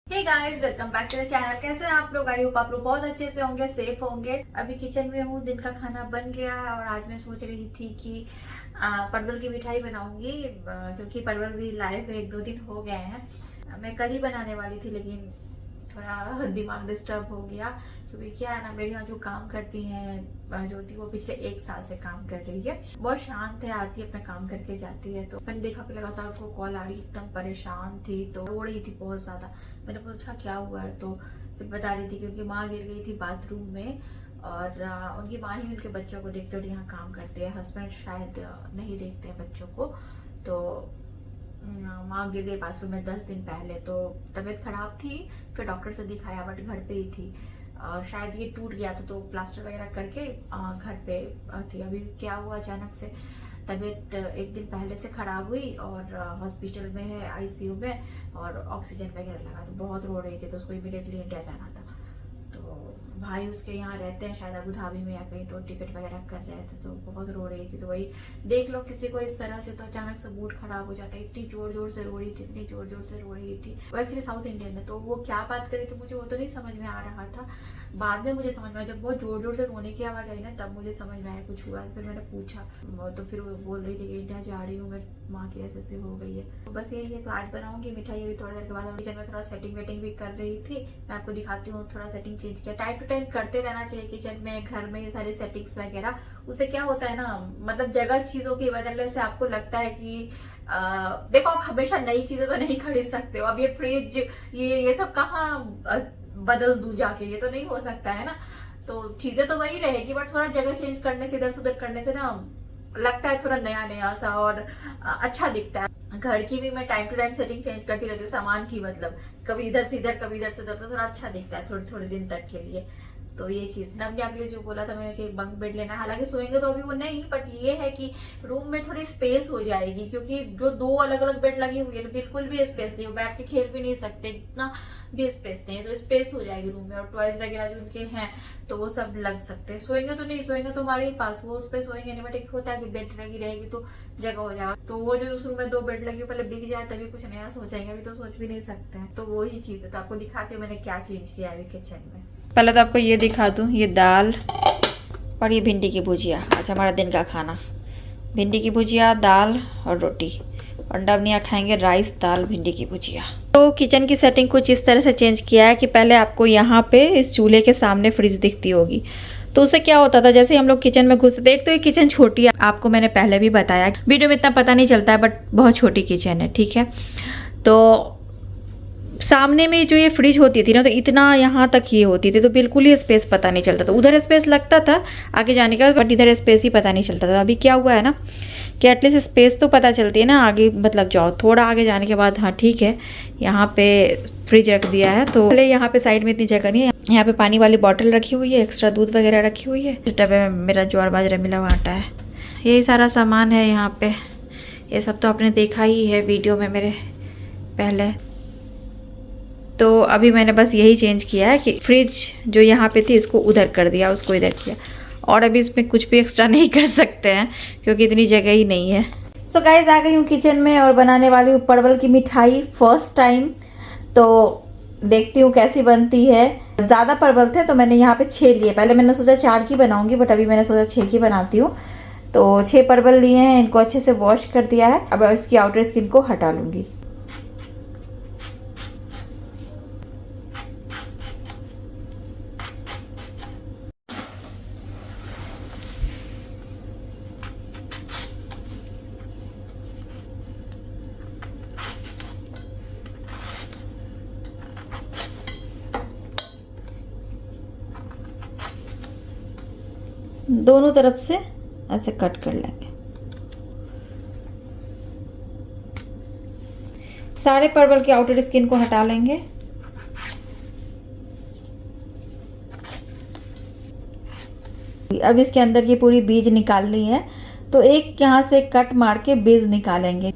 Hey guys, welcome back to the channel. कैसे हैं आप लोग? आई होप आप लोग बहुत अच्छे से होंगे, सेफ होंगे। अभी किचन में हूँ, दिन का खाना बन गया है और आज मैं सोच रही थी कि परवल की मिठाई बनाऊंगी, क्योंकि परवल भी लाए हुए 1-2 दिन हो गए हैं। मैं कल ही बनाने वाली थी, लेकिन थोड़ा दिमाग डिस्टर्ब हो गया, क्योंकि क्या है ना, मेरे यहाँ जो काम करती हैं ज्योति, वो पिछले 1 साल से काम कर रही है। बहुत शांत है, आती है अपना काम करके जाती है। तो मैंने देखा कि लगातार उसको कॉल आ रही, एकदम परेशान थी, तो रो रही थी बहुत ज्यादा। मैंने पूछा क्या हुआ है, तो फिर बता रही थी क्योंकि माँ गिर गई थी बाथरूम में, और उनकी माँ ही उनके बच्चों को देखते और यहाँ काम करते हैं। हस्बैंड शायद नहीं देखते हैं बच्चों को। तो माँ गिर गई बाथरूम में 10 दिन पहले, तो तबीयत खराब थी। फिर डॉक्टर से दिखाया, बट घर पे ही थी। शायद ये टूट गया था, तो प्लास्टर वगैरह करके घर पे थी। अभी क्या हुआ, अचानक से तबीयत 1 दिन पहले से खराब हुई और हॉस्पिटल में है, आईसीयू में, और ऑक्सीजन वगैरह लगा। तो बहुत रो रही थी, तो उसको इमीडिएटली इंडिया जाना था। तो भाई उसके यहाँ रहते हैं शायद अबू धाबी में या कहीं, तो टिकट वगैरह कर रहे थे, तो बहुत रो रही थी। तो वही देख लो, किसी को इस तरह से तो अचानक से मूड खराब हो जाता है। इतनी जोर जोर से रो रही थी, इतनी जोर जोर से रो रही थी। वो एक्चुअली साउथ इंडियन है, तो वो क्या बात करी थी मुझे वो तो नहीं समझ में आ रहा था। बाद में मुझे समझ में आया, जब बहुत जोर जोर से रोने की आवाज़ आई ना, तब मुझे समझ में आया कुछ हुआ। फिर मैंने पूछा, तो फिर वो बोल रही थी कि इंडिया जा रही हूँ मैं, माँ की ऐसे हो गई है। तो बस यही है। तो आज बनाऊंगी मिठाई अभी थोड़ी देर के बाद। किचन में थोड़ा सेटिंग वेटिंग भी कर रही थी, मैं आपको दिखाती हूँ। थोड़ा सेटिंग चेंज किया, टाइम टू टाइम करते रहना चाहिए किचन में, घर में, ये सारी सेटिंग्स वगैरह। उससे क्या होता है ना, मतलब जगह चीजों के बदलने से आपको लगता है कि देखो, आप हमेशा नई चीजें तो नहीं खरीद सकते हो। अब ये फ्रिज, ये सब कहाँ बदल दूं जाके, ये तो नहीं हो सकता है ना। तो चीजें तो वही रहेगी, बट थोड़ा जगह चेंज करने से, इधर से उधर करने से ना, लगता है थोड़ा नया नया सा, और अच्छा दिखता है। घर की भी मैं time to time setting change करती रहती हूँ, सामान की मतलब, कभी इधर से इधर, कभी इधर से उधर, तो थोड़ा अच्छा दिखता है थोड़े थोड़े दिन तक के लिए। तो ये चीज नवनिया के लिए जो बोला था मैंने कि बंक बेड लेना, हालांकि सोएंगे तो अभी वो नहीं, बट ये है कि रूम में थोड़ी स्पेस हो जाएगी, क्योंकि जो 2 अलग अलग बेड लगी हुई है, बिल्कुल भी स्पेस नहीं, बैठ के खेल भी नहीं सकते, इतना भी स्पेस नहीं है। तो स्पेस हो जाएगी रूम में, और टॉयज वगैरह जो उनके हैं तो वो सब लग सकते हैं। सोएंगे तो नहीं, सोएंगे तो हमारे ही पास, वो उस पर सोएंगे नहीं, बट एक होता है कि बेड लगी रहेगी तो जगह हो जाएगा। तो वो जो उस रूम में 2 बेड लगी, पहले बिक जाए तभी कुछ नया सोचेंगे, अभी तो सोच भी नहीं सकते हैं। तो वो ही चीज है। तो आपको दिखाती हूँ मैंने क्या चेंज किया है अभी किचन में। पहले तो आपको ये दिखा दूँ, ये दाल और ये भिंडी की भुजिया। आज हमारा दिन का खाना भिंडी की भुजिया, दाल और रोटी। और नवनिया खाएंगे राइस, दाल, भिंडी की भुजिया। तो किचन की सेटिंग कुछ इस तरह से चेंज किया है कि पहले आपको यहाँ पे इस चूल्हे के सामने फ्रिज दिखती होगी। तो उससे क्या होता था, जैसे हम लोग किचन में घुसते थे, एक तो ये किचन छोटी है, आपको मैंने पहले भी बताया, वीडियो में इतना पता नहीं चलता है, बट बहुत छोटी किचन है, ठीक है। तो सामने में जो ये फ्रिज होती थी ना, तो इतना यहाँ तक ये होती थी, तो बिल्कुल ही स्पेस पता नहीं चलता था। उधर स्पेस लगता था आगे जाने का, बट इधर स्पेस ही पता नहीं चलता था। अभी क्या हुआ है ना कि एटलीस्ट स्पेस तो पता चलती है ना, आगे मतलब जाओ थोड़ा आगे जाने के बाद, हाँ ठीक है, यहाँ पे फ्रिज रख दिया है। तो पहले यहाँ पे साइड में इतनी जगह नहीं है, यहाँ पे पानी वाली बॉटल रखी हुई है, एक्स्ट्रा दूध वगैरह रखी हुई है। इस डब्बे में मेरा ज्वार बाजरा मिला हुआ आटा है, यही सारा सामान है यहाँ पे। ये सब तो आपने देखा ही है वीडियो में मेरे पहले। तो अभी मैंने बस यही चेंज किया है कि फ्रिज जो यहाँ पे थी इसको उधर कर दिया, उसको इधर किया, और अभी इसमें कुछ भी एक्स्ट्रा नहीं कर सकते हैं क्योंकि इतनी जगह ही नहीं है। सो गाइस, आ गई हूँ किचन में और बनाने वाली हूँ परवल की मिठाई फर्स्ट टाइम। तो देखती हूँ कैसी बनती है। ज़्यादा परवल थे तो मैंने यहाँ पे 6 लिए। पहले मैंने सोचा 4 की बनाऊंगी, बट अभी मैंने सोचा 6 की बनाती हूँ। तो 6 परवल लिए हैं, इनको अच्छे से वॉश कर दिया है। अब इसकी आउटर स्किन को हटा लूँगी। दोनों तरफ से ऐसे कट कर लेंगे। सारे परवल की आउटर स्किन को हटा लेंगे। अब इसके अंदर की पूरी बीज निकालनी है, तो एक यहाँ से कट मार के बीज निकालेंगे।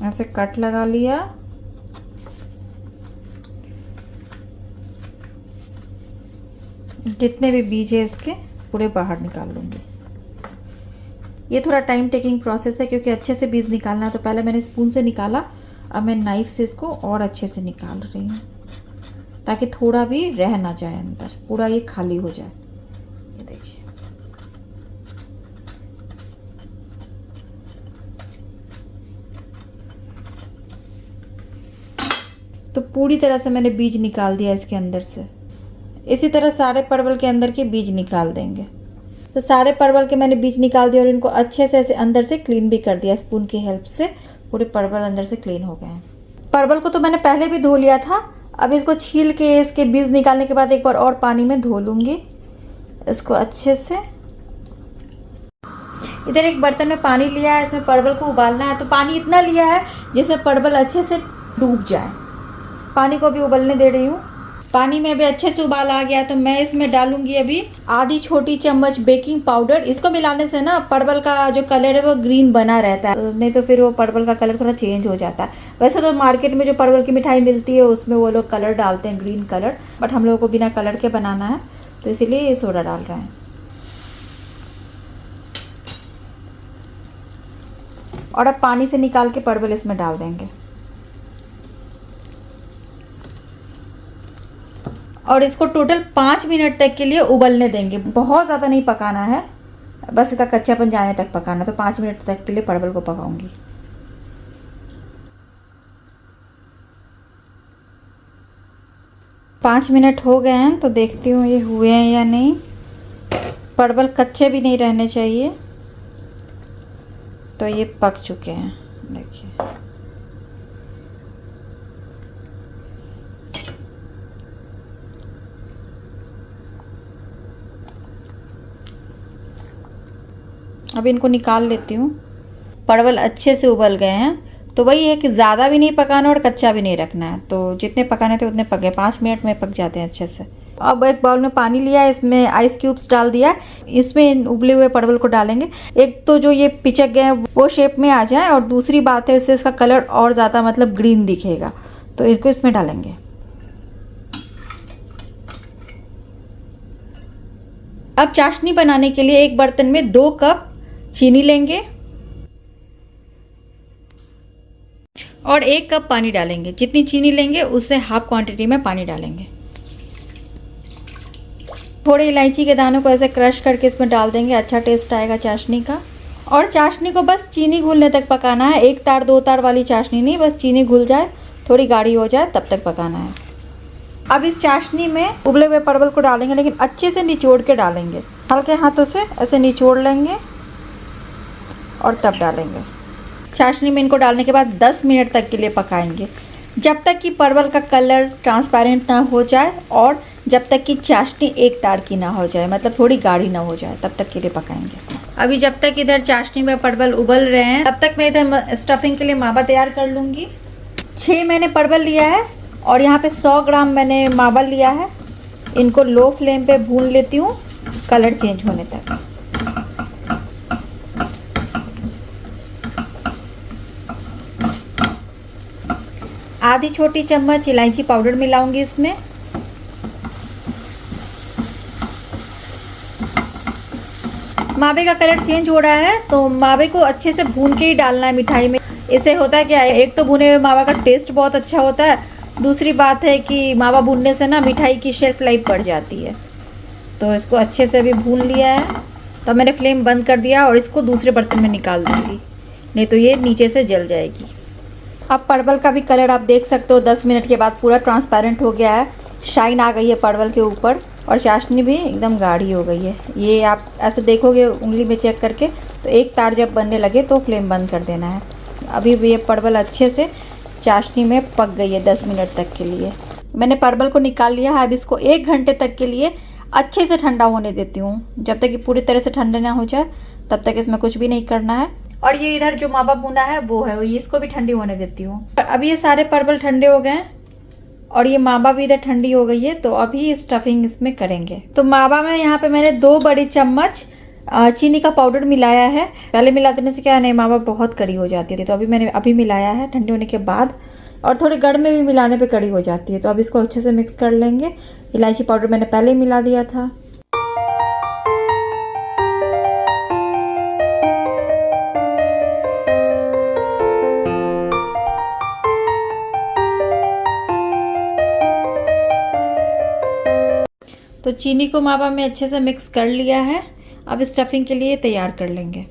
ऐसे कट लगा लिया। जितने भी बीज है इसके पूरे बाहर निकाल लूंगी। ये थोड़ा टाइम टेकिंग प्रोसेस है क्योंकि अच्छे से बीज निकालना है। तो पहले मैंने स्पून से निकाला, अब मैं नाइफ से इसको और अच्छे से निकाल रही हूँ ताकि थोड़ा भी रह ना जाए अंदर, पूरा ये खाली हो जाए। ये देखिए, तो पूरी तरह से मैंने बीज निकाल दिया इसके अंदर से। इसी तरह सारे परवल के अंदर के बीज निकाल देंगे। तो सारे परवल के मैंने बीज निकाल दिया और इनको अच्छे से ऐसे अंदर से क्लीन भी कर दिया स्पून की हेल्प से। पूरे परवल अंदर से क्लीन हो गए हैं। परवल को तो मैंने पहले भी धो लिया था। अब इसको छील के इसके बीज निकालने के बाद एक बार और पानी में धो लूँगी इसको अच्छे से। इधर एक बर्तन में पानी लिया है, इसमें परवल को उबालना है। तो पानी इतना लिया है जिसमें परवल अच्छे से डूब जाए। पानी को भी उबलने दे रही हूँ। पानी में भी अच्छे से उबाल आ गया तो मैं इसमें डालूंगी अभी आधी छोटी चम्मच बेकिंग पाउडर। इसको मिलाने से ना परवल का जो कलर है वो ग्रीन बना रहता है, नहीं तो फिर वो परवल का कलर थोड़ा चेंज हो जाता है। वैसे तो मार्केट में जो परवल की मिठाई मिलती है उसमें वो लोग कलर डालते हैं, ग्रीन कलर, बट हम लोगों को बिना कलर के बनाना है तो इसीलिए ये सोडा डाल रहे हैं। और अब पानी से निकाल के परवल इसमें डाल देंगे और इसको टोटल 5 मिनट तक के लिए उबलने देंगे। बहुत ज़्यादा नहीं पकाना है, बस इसका कच्चापन जाने तक पकाना। तो 5 मिनट तक के लिए परवल को पकाऊंगी। पाँच मिनट हो गए हैं तो देखती हूँ ये हुए हैं या नहीं। परवल कच्चे भी नहीं रहने चाहिए, तो ये पक चुके हैं। देखिए, अब इनको निकाल लेती हूँ। परवल अच्छे से उबल गए हैं। तो वही है कि ज़्यादा भी नहीं पकाना और कच्चा भी नहीं रखना है। तो जितने पकाने थे उतने पक गए, 5 मिनट में पक जाते हैं अच्छे से। अब एक बाउल में पानी लिया, इसमें आइस क्यूब्स डाल दिया। इसमें उबले हुए परवल को डालेंगे। एक तो जो ये पिचक गए हैं वो शेप में आ जाए, और दूसरी बात है इससे इसका कलर और ज़्यादा मतलब ग्रीन दिखेगा, तो इनको इसमें डालेंगे। अब चाशनी बनाने के लिए एक बर्तन में 2 कप चीनी लेंगे और 1 कप पानी डालेंगे। जितनी चीनी लेंगे उससे हाफ क्वांटिटी में पानी डालेंगे। थोड़े इलायची के दानों को ऐसे क्रश करके इसमें डाल देंगे, अच्छा टेस्ट आएगा चाशनी का। और चाशनी को बस चीनी घुलने तक पकाना है, 1 तार 2 तार वाली चाशनी नहीं, बस चीनी घुल जाए, थोड़ी गाढ़ी हो जाए तब तक पकाना है। अब इस चाशनी में उबले हुए परवल को डालेंगे, लेकिन अच्छे से निचोड़ के डालेंगे। हल्के हाथों से ऐसे निचोड़ लेंगे और तब डालेंगे। चाशनी में इनको डालने के बाद 10 मिनट तक के लिए पकाएंगे, जब तक कि परवल का कलर ट्रांसपेरेंट ना हो जाए और जब तक कि चाशनी 1 तार की ना हो जाए, मतलब थोड़ी गाढ़ी ना हो जाए, तब तक के लिए पकाएंगे। अभी जब तक इधर चाशनी में परवल उबल रहे हैं तब तक मैं इधर स्टफिंग के लिए मावा तैयार कर लूँगी। 6 मैंने परवल लिया है और यहाँ पे 100 ग्राम मैंने मावा लिया है। इनको लो फ्लेम पे भून लेती हूँ कलर चेंज होने तक। आधी छोटी चम्मच इलायची पाउडर मिलाऊंगी इसमें। मावे का कलर चेंज हो रहा है तो मावे को अच्छे से भून के ही डालना है मिठाई में। इससे होता है क्या है, एक तो भुने हुए मावा का टेस्ट बहुत अच्छा होता है, दूसरी बात है कि मावा भूनने से ना मिठाई की शेल्फ लाइफ बढ़ जाती है। तो इसको अच्छे से अभी भून लिया है, तो मैंने फ्लेम बंद कर दिया और इसको दूसरे बर्तन में निकाल दूँगी, नहीं तो ये नीचे से जल जाएगी। अब परवल का भी कलर आप देख सकते हो 10 मिनट के बाद पूरा ट्रांसपेरेंट हो गया है, शाइन आ गई है परवल के ऊपर और चाशनी भी एकदम गाढ़ी हो गई है। ये आप ऐसे देखोगे उंगली में चेक करके, तो 1 तार जब बनने लगे तो फ्लेम बंद कर देना है। अभी भी ये परवल अच्छे से चाशनी में पक गई है 10 मिनट तक के लिए। मैंने परवल को निकाल लिया है। अब इसको 1 घंटे तक के लिए अच्छे से ठंडा होने देती हूँ। जब तक कि पूरी तरह से ठंडा ना हो जाए तब तक इसमें कुछ भी नहीं करना है। और ये इधर जो मावा भुना है वो है, ये इसको भी ठंडी होने देती हूँ। अब ये सारे परवल ठंडे हो गए और ये मावा भी इधर ठंडी हो गई है, तो अभी स्टफिंग इसमें करेंगे। तो मावा में यहाँ पे मैंने 2 बड़ी चम्मच चीनी का पाउडर मिलाया है। पहले मिला देने से क्या है, नहीं मावा बहुत कड़ी हो जाती थी, तो अभी मैंने अभी मिलाया है ठंडे होने के बाद। और थोड़े गढ़ में भी मिलाने पे कड़ी हो जाती है, तो अब इसको अच्छे से मिक्स कर लेंगे। इलायची पाउडर मैंने पहले ही मिला दिया था। तो चीनी को मावा में अच्छे से मिक्स कर लिया है। अब स्टफिंग के लिए तैयार कर लेंगे।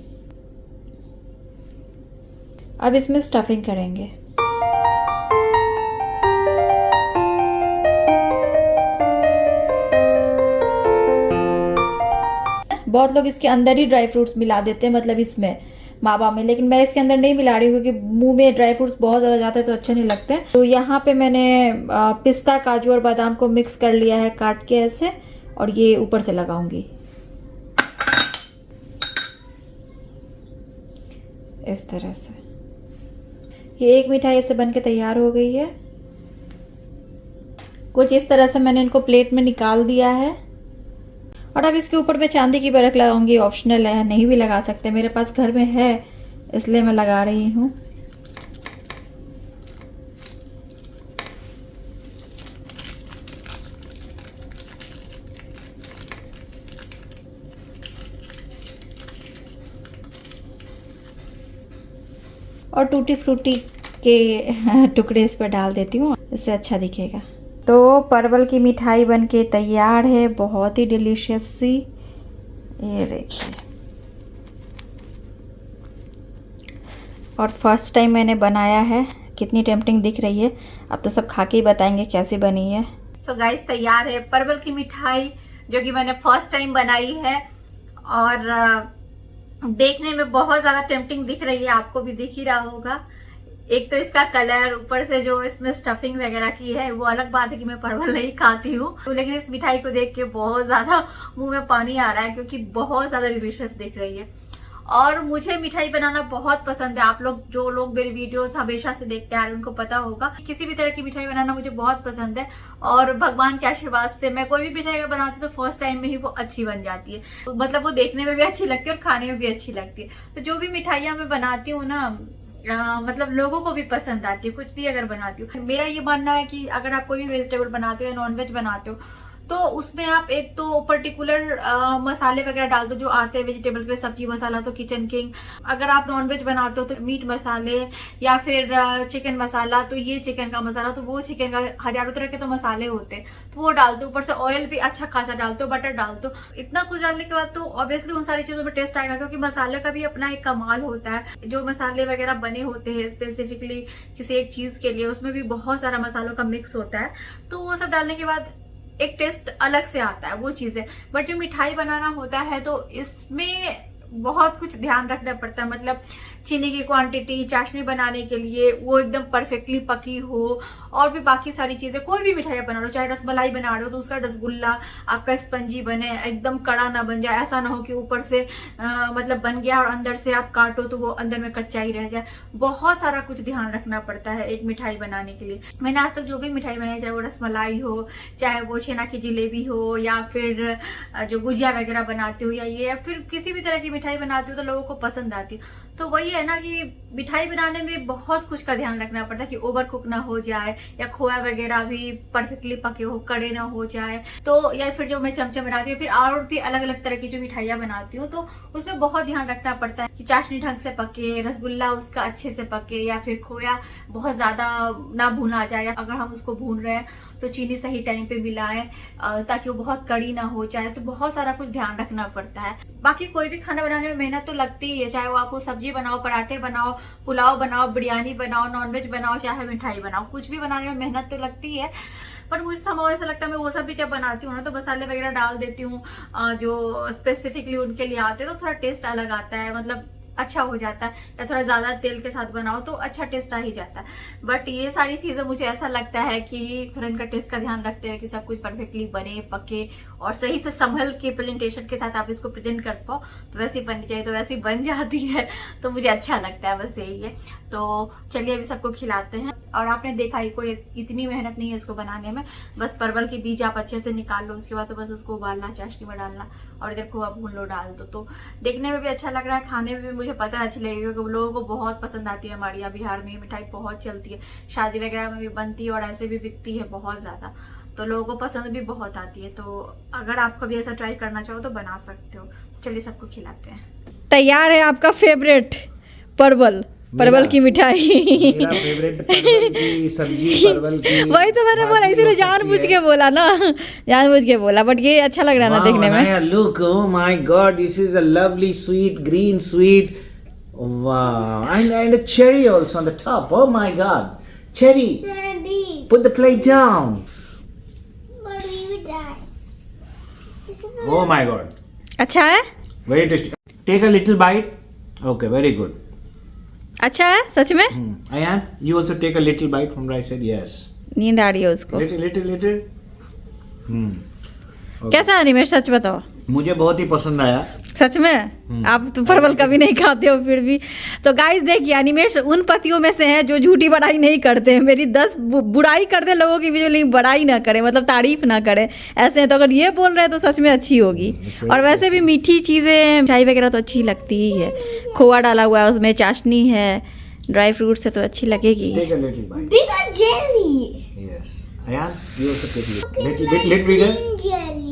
अब इसमें स्टफिंग करेंगे। बहुत लोग इसके अंदर ही ड्राई फ्रूट्स मिला देते हैं, मतलब इसमें मावा में, लेकिन मैं इसके अंदर नहीं मिला रही हूँ क्योंकि मुंह में ड्राई फ्रूट्स बहुत ज़्यादा जाते हैं तो अच्छे नहीं लगते। तो यहाँ पे मैंने पिस्ता, काजू और बादाम को मिक्स कर लिया है काट के ऐसे, और ये ऊपर से लगाऊंगी इस तरह से। ये एक मिठाई ऐसे बन के तैयार हो गई है। कुछ इस तरह से मैंने इनको प्लेट में निकाल दिया है। और अब इसके ऊपर मैं चांदी की बरक लगाऊंगी, ऑप्शनल है, नहीं भी लगा सकते, मेरे पास घर में है इसलिए मैं लगा रही हूँ। और टूटी फ्रूटी के टुकड़े इस पर डाल देती हूँ, इससे अच्छा दिखेगा। तो परवल की मिठाई बनके तैयार है, बहुत ही डिलीशियस सी। ये देखिए, और फर्स्ट टाइम मैंने बनाया है, कितनी टेम्पटिंग दिख रही है। अब तो सब खा के ही बताएंगे कैसी बनी है। सो गाइस, तैयार है परवल की मिठाई जो कि मैंने फर्स्ट टाइम बनाई है, और देखने में बहुत ज्यादा टेम्पटिंग दिख रही है, आपको भी दिख ही रहा होगा। एक तो इसका कलर, ऊपर से जो इसमें स्टफिंग वगैरह की है, वो अलग बात है कि मैं परवल नहीं खाती हूँ, तो लेकिन इस मिठाई को देख के बहुत ज्यादा मुंह में पानी आ रहा है क्योंकि बहुत ज्यादा डिलीशियस दिख रही है। और मुझे मिठाई बनाना बहुत पसंद है। आप लोग, जो लोग मेरी वीडियोस हमेशा से देखते आ रहे हैं, उनको पता होगा किसी भी तरह की मिठाई बनाना मुझे बहुत पसंद है। और भगवान के आशीर्वाद से मैं कोई भी मिठाई अगर बनाती हूँ तो फर्स्ट टाइम में ही वो अच्छी बन जाती है। तो मतलब वो देखने में भी अच्छी लगती है और खाने में भी अच्छी लगती है। तो जो भी मिठाइयाँ मैं बनाती हूँ ना, मतलब लोगों को भी पसंद आती है, कुछ भी अगर बनाती हूँ। मेरा ये मानना है कि अगर आप कोई भी वेजिटेबल बनाते हो या नॉनवेज बनाते हो तो उसमें आप एक तो पर्टिकुलर मसाले वगैरह डाल दो जो आते हैं वेजिटेबल के लिए। सब्जी मसाला तो किचन किंग, अगर आप नॉनवेज बनाते हो तो मीट मसाले, या फिर चिकन मसाला तो ये चिकन का मसाला, तो वो चिकन का, हजारों तरह के तो मसाले होते हैं, तो वो डाल दो। ऊपर से ऑयल भी अच्छा खासा डाल दो, बटर डाल दो। इतना कुछ डालने के बाद तो ऑब्वियसली उन सारी चीजों में टेस्ट आएगा, क्योंकि मसाले का भी अपना एक कमाल होता है। जो मसाले वगैरह बने होते हैं स्पेसिफिकली किसी एक चीज के लिए, उसमें भी बहुत सारा मसालों का मिक्स होता है, तो वो सब डालने के बाद एक टेस्ट अलग से आता है, वो चीज है। बट जो मिठाई बनाना होता है तो इसमें बहुत कुछ ध्यान रखना पड़ता है। मतलब चीनी की क्वांटिटी, चाशनी बनाने के लिए वो एकदम परफेक्टली पकी हो, और भी बाकी सारी चीजें। कोई भी मिठाई बना लो, चाहे रसमलाई बना रहे हो तो उसका रसगुल्ला आपका स्पंजी बने, एकदम कड़ा ना बन जाए। ऐसा ना हो कि ऊपर से मतलब बन गया और अंदर से आप काटो तो वो अंदर में कच्चा ही रह जाए। बहुत सारा कुछ ध्यान रखना पड़ता है एक मिठाई बनाने के लिए। मैंने आज तक जो भी मिठाई बनाई, चाहे वो रसमलाई हो, चाहे वो छेना की जिलेबी हो, या फिर जो गुजिया वगैरह बनाती हो, या फिर किसी भी तरह की मिठाई बनाती हो तो लोगों को पसंद आती है। तो वही है ना कि मिठाई बनाने में बहुत कुछ का ध्यान रखना पड़ता है कि ओवर कुक ना हो जाए, या खोया वगैरह भी परफेक्टली पके हो, कड़े ना हो जाए। तो या फिर जो मैं चमचम बनाती हूँ, फिर और भी अलग अलग तरह की जो मिठाइयाँ बनाती हूँ, तो उसमें बहुत ध्यान रखना पड़ता है कि चाशनी ढंग से पके, रसगुल्ला उसका अच्छे से पके, या फिर खोया बहुत ज्यादा ना भूना जाए। अगर हम उसको भून रहे हैं तो चीनी सही टाइम पे मिलाएं ताकि वो बहुत कड़ी ना हो जाए। तो बहुत सारा कुछ ध्यान रखना पड़ता है। बाकी कोई भी खाना बनाने में मेहनत तो लगती ही है, चाहे वो आपको सब्जी बनाओ, पराठे बनाओ, पुलाव बनाओ, बिरयानी बनाओ, नॉनवेज बनाओ, चाहे मिठाई बनाओ, कुछ भी बनाने में मेहनत तो लगती है। पर मुझे समय ऐसा लगता है, मैं वो सब भी जब बनाती हूँ ना तो मसाले वगैरह डाल देती हूँ जो स्पेसिफिकली उनके लिए आते हैं, तो थोड़ा टेस्ट अलग आता है, मतलब अच्छा हो जाता है। या थोड़ा ज्यादा तेल के साथ बनाओ तो अच्छा टेस्ट आ ही जाता है। बट ये सारी चीजें मुझे ऐसा लगता है कि थोड़ा इनका टेस्ट का ध्यान रखते हुए कि सब कुछ परफेक्टली बने, पके और सही से संभल के प्रेजेंटेशन के साथ आप इसको प्रेजेंट कर पाओ, तो वैसी बननी चाहिए, तो वैसी बन जाती है। तो मुझे अच्छा लगता है, बस यही है। तो चलिए अभी सबको खिलाते हैं। और आपने देखा ही, कोई इतनी मेहनत नहीं है इसको बनाने में। बस परवल के बीज आप अच्छे से निकाल लो, उसके बाद तो बस उसको उबालना, चाशनी में डालना, और इधर खोआ भून लो, डाल दो। तो देखने में भी अच्छा लग रहा है, खाने में भी मुझे पता है अच्छी लगेगी, क्योंकि लोगों को बहुत पसंद आती है। हमारे यहाँ बिहार में मिठाई बहुत चलती है, शादी वगैरह में भी बनती है और ऐसे भी बिकती है बहुत ज़्यादा, तो लोगों को पसंद भी बहुत आती है। तो अगर आप कभी ऐसा ट्राई करना चाहो तो बना सकते हो। चलिए सबको खिलाते हैं। तैयार है आपका फेवरेट परवल। परवल की मिठाई। मेरा फेवरेट परवल की सब्जी, परवल की वही तो मैंने बोला, भाजी इसीलिए हो सकती जानबूझ है। के बोला ना, जानबूझ के बोला, बट ये अच्छा लग रहा है ना देखने में। Anaya, look, oh my God, this is a lovely sweet green sweet. Wow, and a cherry also on the top. Oh my God, cherry. Daddy, Put the plate down. but we would die. This is a Oh my God, अच्छा है, very tasty. Take a little bite. Okay, very good. अच्छा है सच में। Ayan, you also take a little bite from right side. Yes. नींद आ रही है उसको। Little. Okay. कैसा है निमेश, सच बताओ। मुझे बहुत ही पसंद आया। सच में आप तो परवल कभी नहीं खाते हो फिर भी। तो गाइस देखिए, अनिमेश उन पतियों में से हैं जो झूठी बड़ाई नहीं करते हैं। मेरी 10 बुराई करते लोगों की भी, लेकिन बड़ाई ना करे, मतलब तारीफ ना करे, ऐसे हैं। तो अगर ये बोल रहे हैं तो सच में अच्छी होगी। और वैसे भी मीठी चीज़ें, मिठाई वगैरह तो अच्छी लगती ही है। खोआ डाला हुआ है उसमें, चाशनी है, ड्राई फ्रूट से तो अच्छी लगेगी। Take a little bite. bigger jelly. Yes. Ayan, you also take little bigger. Green jelly.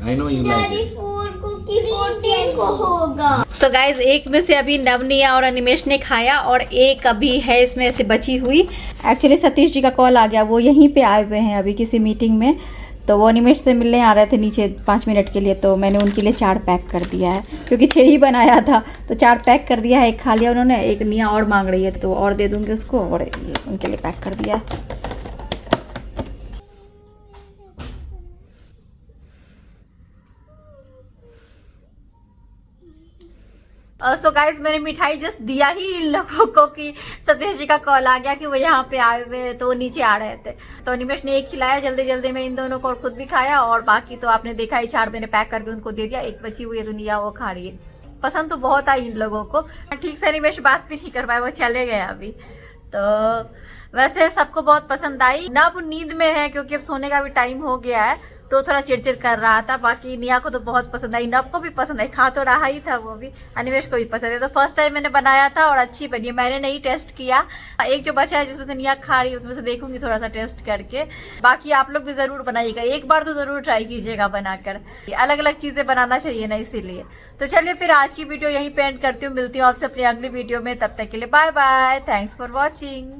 I know you like Daddy, it. 4 cookie 14 को होगा. सो गाइज, एक में से अभी नवनिया और अनिमेश ने खाया और एक अभी है इसमें से बची हुई। एक्चुअली सतीश जी का कॉल आ गया, वो यहीं पे आए हुए हैं अभी किसी मीटिंग में। तो वो अनिमेश से मिलने आ रहे थे नीचे 5 मिनट के लिए, तो मैंने उनके लिए 4 पैक कर दिया है, क्योंकि 6 ही बनाया था। तो 4 पैक कर दिया है, एक खा लिया उन्होंने, एक निया और मांग रही है तो और दे दूँगी उसको, और ये उनके लिए पैक कर दिया है। सो गाइज, मैंने मिठाई जस्ट दिया ही इन लोगों को कि सतीश जी का कॉल आ गया कि वो यहाँ पे आए हुए, तो वो नीचे आ रहे थे। तो अनिमेश ने एक खिलाया जल्दी जल्दी में इन दोनों को, और खुद भी खाया, और बाकी तो आपने देखा ही 4 मैंने पैक करके उनको दे दिया। एक बची हुई है दुनिया, वो खा रही है। पसंद तो बहुत आई इन लोगों को। ठीक से अनिमेश बात भी नहीं कर पाए, वो चले गए अभी। तो वैसे सबको बहुत पसंद आई। ना अब नींद में है क्योंकि अब सोने का भी टाइम हो गया है, तो थोड़ा चिड़चिड़ कर रहा था। बाकी निया को तो बहुत पसंद आई, नब को भी पसंद आई, खा तो रहा ही था वो भी। अनिमेश को भी पसंद है। तो फर्स्ट टाइम मैंने बनाया था और अच्छी बनी है। मैंने नहीं टेस्ट किया, एक जो बचा है जिसमें से निया खा रही है उसमें से देखूंगी थोड़ा सा टेस्ट करके। बाकी आप लोग भी ज़रूर बनाइएगा, एक बार तो ज़रूर ट्राई कीजिएगा बनाकर। अलग अलग चीज़ें बनाना चाहिए ना, इसीलिए। तो चलिए फिर आज की वीडियो यहीं पे एंड करती हूँ। मिलती हूँ आपसे अपनी अगली वीडियो में, तब तक के लिए bye bye. Thanks for watching.